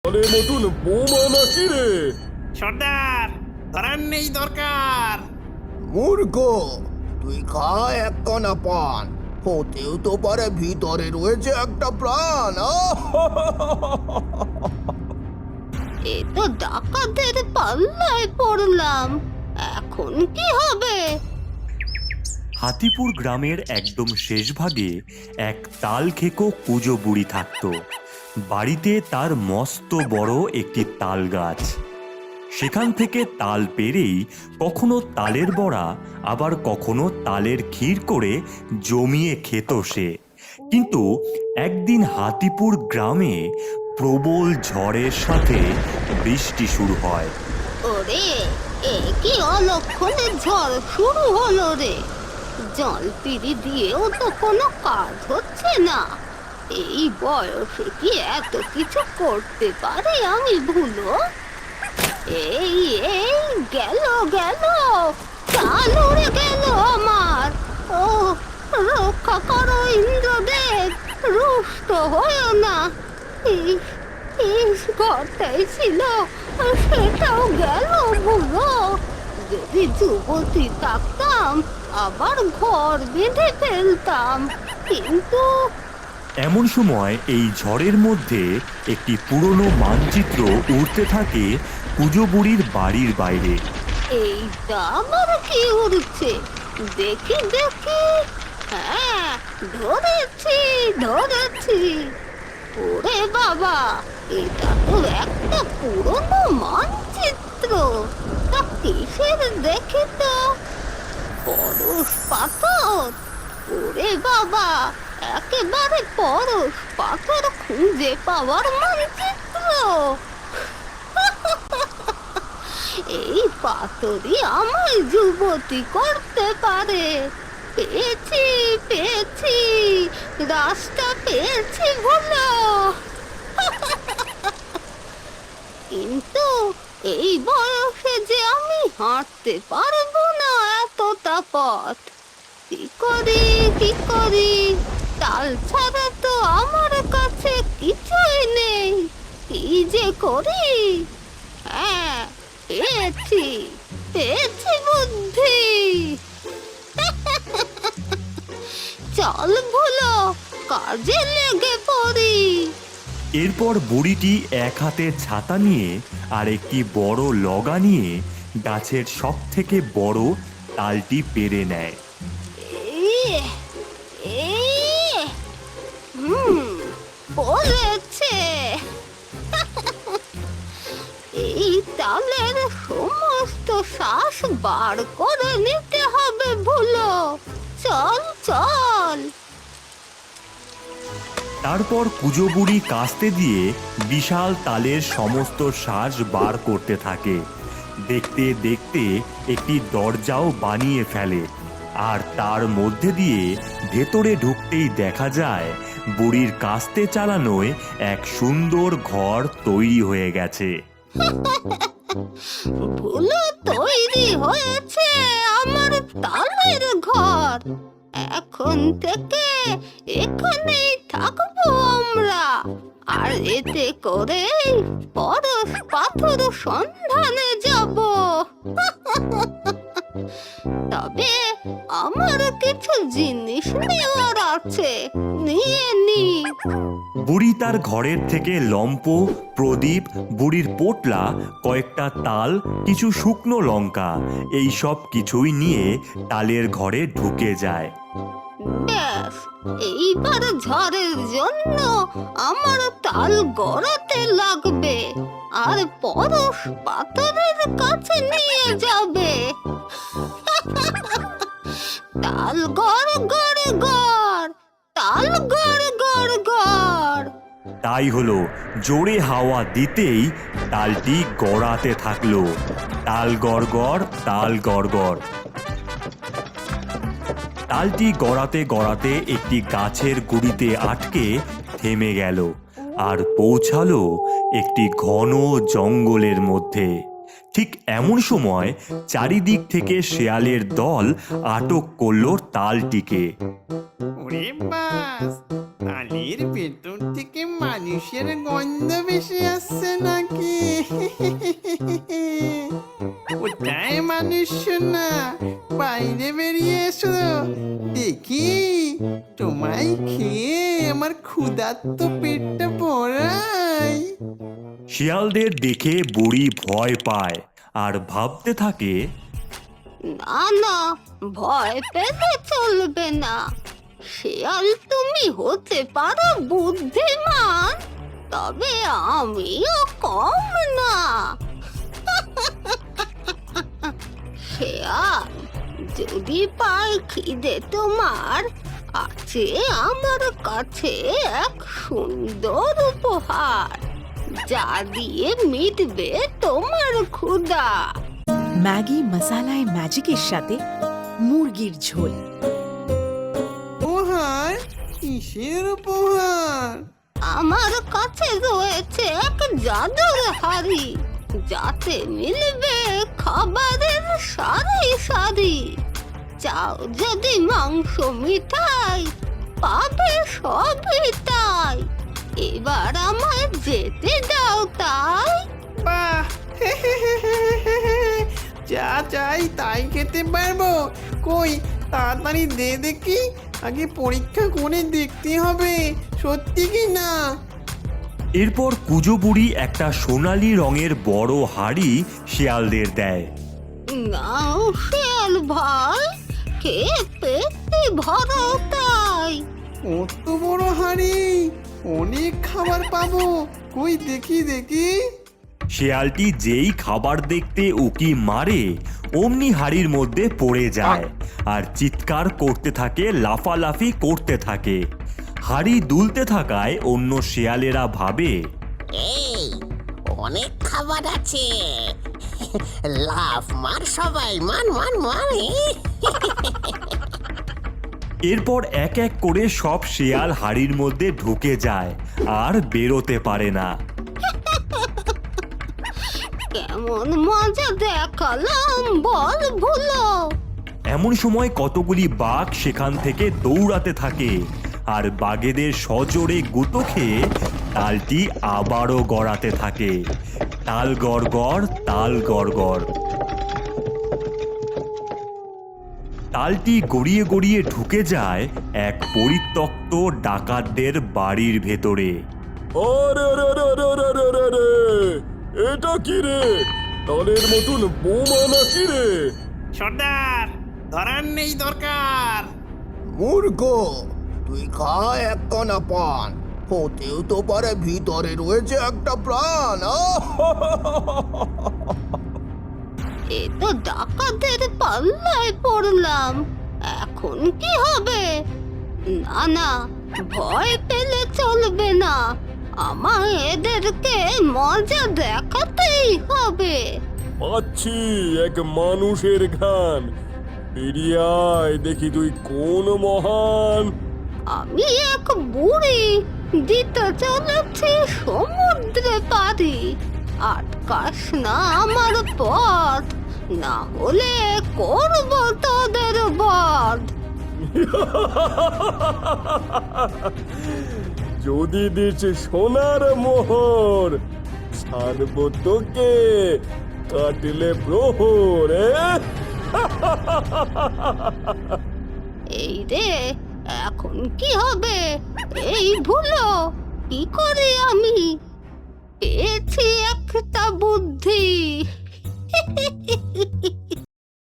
নতুন বোমা নাকি রে? সর্দার, ধরার নেই দরকার। মূর্খ, তুই খা এক কণা পান, হতেও তো পারে ভিতরে রয়েছে একটা প্রাণ। এ তো ডাকাতের পাল্লায় পড়লাম, এখন কি হবে? হাতিপুর গ্রামের একদম শেষ ভাগে এক তাল খেকো কুজো বুড়ি থাকত। বাড়িতে তার মস্ত বড় একটি তাল গাছ। সেখান থেকে তাল পেরেই কখনো তালের বড়া, আবার কখনো তালের ক্ষীর করে জমিয়ে খেত সে। কিন্তু একদিন হাতিপুর গ্রামে প্রবল ঝড়ের সাথে বৃষ্টি শুরু হয়। ওরে, এ কি অলক্ষণে ঝড় শুরু হলো রে! জল পিড়ি দিয়েও তো কোনো কাজ হচ্ছে না। এই বয়সে কি এত কিছু করতে পারে আমি ভুলো? এই এই গেল গেল, চাল উড়ে গেল আমার। ও রক্ষা করো ইন্দ্রদেব, রুষ্ট হয়েও না। ঘরটাই ছিল, সেটাও গেল ভুলো। যদি যুবতী থাকতাম আবার ঘর বেঁধে ফেলতাম, কিন্তু এমন সময় এই ঝড়ের মধ্যে একটি পুরনো মানচিত্র উড়তে থাকে কুজো বুড়ির বাড়ির বাইরে। এইটা আবার কি উড়ছে? দেখি দেখি, হ্যাঁ, ধরেছি ধরেছি। ওরে বাবা, এটা তো একটা পুরনো মানচিত্র। তা কিসের দেখি তো? পরশ পাথর। ওরে বাবা, একেবারে পরশ পাথর খুঁজে পাওয়ার মানচিত্র। এই পাথরই আমায় যুবতী করতে পারে। পেয়েছি পেয়েছি, রাস্তা পেয়েছি ভুলো। কিন্তু এই বয়সে যে আমি হাঁটতে পারবো না এতটা পথ। কি করি কি করি, তাল ছাড়া তো আমার কাছে কিছুই নেই। কি যে করি? হ্যাঁ, পেয়েছি পেয়েছি বুদ্ধি। চল ভুলো, কাজে লেগে পড়ি। এরপর বুড়িটি এক হাতে ছাতা নিয়ে আর একটি বড় লগা নিয়ে গাছের সব থেকে বড় তালটি পেরে নেয়। বলেছে এই তালের সমস্ত শ্বাস বার করে নিতে হবে ভুলো। চল চল। তারপর কুজো বুড়ি কাস্তে দিয়ে বিশাল তালের সমস্ত শ্বাস বার করতে থাকে। দেখতে দেখতে একটি দরজাও বানিয়ে ফেলে, আর তার মধ্যে দিয়ে ভেতরে ঢুকতেই দেখা যায় বুড়ির কাস্তে চালানোয় এক সুন্দর ঘর তৈরি হয়ে গেছে। ভুলো, তৈরি হয়েছে আমার তালের ঘর। এখন থেকে এখানেই থাকবো আমরা, আর এতে করে পরশ পাথর সন্ধানে যাব। তবে আমার কিছু জিনিস নেওয়ার আছে, নিয়ে নি। বুড়ি তার ঘরের থেকে লম্প, প্রদীপ, বুড়ির পোটলা, কয়েকটা তাল, কিছু শুকনো লঙ্কা, এই সব কিছুই নিয়ে তালের ঘরে ঢুকে যায়। ব্যাস, এইবার ঝড়ের জন্য আমার তাল গড়াতে লাগবে, আর পরশ পাথরের কাছে নিয়ে যাবে। তাল গড় গড় গড়, তাল গড় গড় গড়। তাই হলো, জোরে হাওয়া দিতেই তালটি গড়াতে থাকলো। তাল গড় গড়, তাল গড় গড়। তালটি গড়াতে গড়াতে একটি গাছের গুড়িতে আটকে থেমে গেল আর পৌঁছালো একটি ঘন জঙ্গলের মধ্যে। ঠিক এমন সময় চারিদিক থেকে শেয়ালের দল আটক করলো তালটিকে। ওরে বাস, তালের ভেতর থেকে মানুষের গন্ধ বেশি আসছে নাকি? ওটাই মানুষ না, বাইরে বেরিয়ে এসো দেখি, তোমায় খেয়ে আমার ক্ষুধার্ত পেটটা ভরাই। শিয়ালদের দেখে বুড়ি ভয় পায় আর ভাবতে থাকে, না না, ভয় পেতে চলবে না। শিয়াল তুমি হতে পারো বুদ্ধিমান, তবে আমিও কম না। শিয়াল, যদি পাই খিদে তোমার, আছে আমার কাছে এক সুন্দর উপহার, যা দিয়ে মিটবে তোমার ক্ষুধা। ম্যাগি মশালায় ম্যাজিকের সাথে মুরগির ঝোল। উপহার? কিসের উপহার? আমার কাছে রয়েছে এক জাদুর হাড়ি, যাতে মিলবে খাবারের সারি সারি। চাও যদি মাংস, মিঠাই, পাবে সবই তাই। এবার আমায় যেতে দাও তাই। বাহ, যা চাই তাই খেতে পারবো? কই, তাড়াতাড়ি দে দেখি, আগে পরীক্ষা করে দেখতে হবে সত্যি কি না। এরপর কুজো বুড়ি একটা সোনালী রঙের বড় হাড়ি শিয়ালদের দেয়। নাও শিয়াল ভাই, কে পেটে ভরো তাই। কত বড় হাঁড়ি, অনেক খাবার পাবো, কই দেখি দেখি। শিয়ালটি যেই খাবার দেখতে উকি মারে, অমনি হাড়ির মধ্যে পড়ে যায় আর চিৎকার করতে থাকে, লাফালাফি করতে থাকে। হাড়ি দুলতে থাকায় অন্য শিয়ালেরা ভাবে, এই অনেক খাবার আছে, লাফ মার সবাই, মান মান মান। এরপর এক এক করে সব শিয়াল হাড়ির মধ্যে ঢুকে যায় আর বেরোতে পারে না। কেমন মজা দেখালাম বল ভুলো। এমন সময় কতগুলি বাঘ সেখান থেকে দৌড়াতে থাকে আর বাঘেদের সজোরে গুঁতো খেয়ে তালটি আবারও গড়াতে থাকে। তাল গড় গড়, তাল গড় গড়। তালটি গড়িয়ে গড়িয়ে ঢুকে যায় এক পরিত্যক্ত ডাকাতদের বাড়ির ভেতরে। আরে রে রে রে রে রে রে রে, এটা কি রে? তালের মতন বোমা নাকি রে? সর্দার, ধরার নেই দরকার। মূর্খ, তুই খা এক কণা পান, হতেও তো পারে ভিতরে রয়েছে একটা প্রাণ। এ তো ডাকাতের পাল্লায় পড়লাম, এখন কি হবে? না না, ভয় পেলে চলবে না, আমায় এদেরকে মজা দেখাতেই হবে। পাচ্ছি এক মানুষের ঘ্রাণ, বেরিয়ে আয় দেখি তুই কোন মহান। আমি এক বুড়ি, দিতে চলেছি সমুদ্রে পারি। আটকাস না আমার পথ, না হলে করব তোদের বধ। যদি দিচ্ছে সোনার মোহর, ছাড়ব তোকে কাটলে প্রহর। এই রে, এখন কি হবে? এই ভুলো, কি করে আমি? পেয়েছি একটা বুদ্ধি।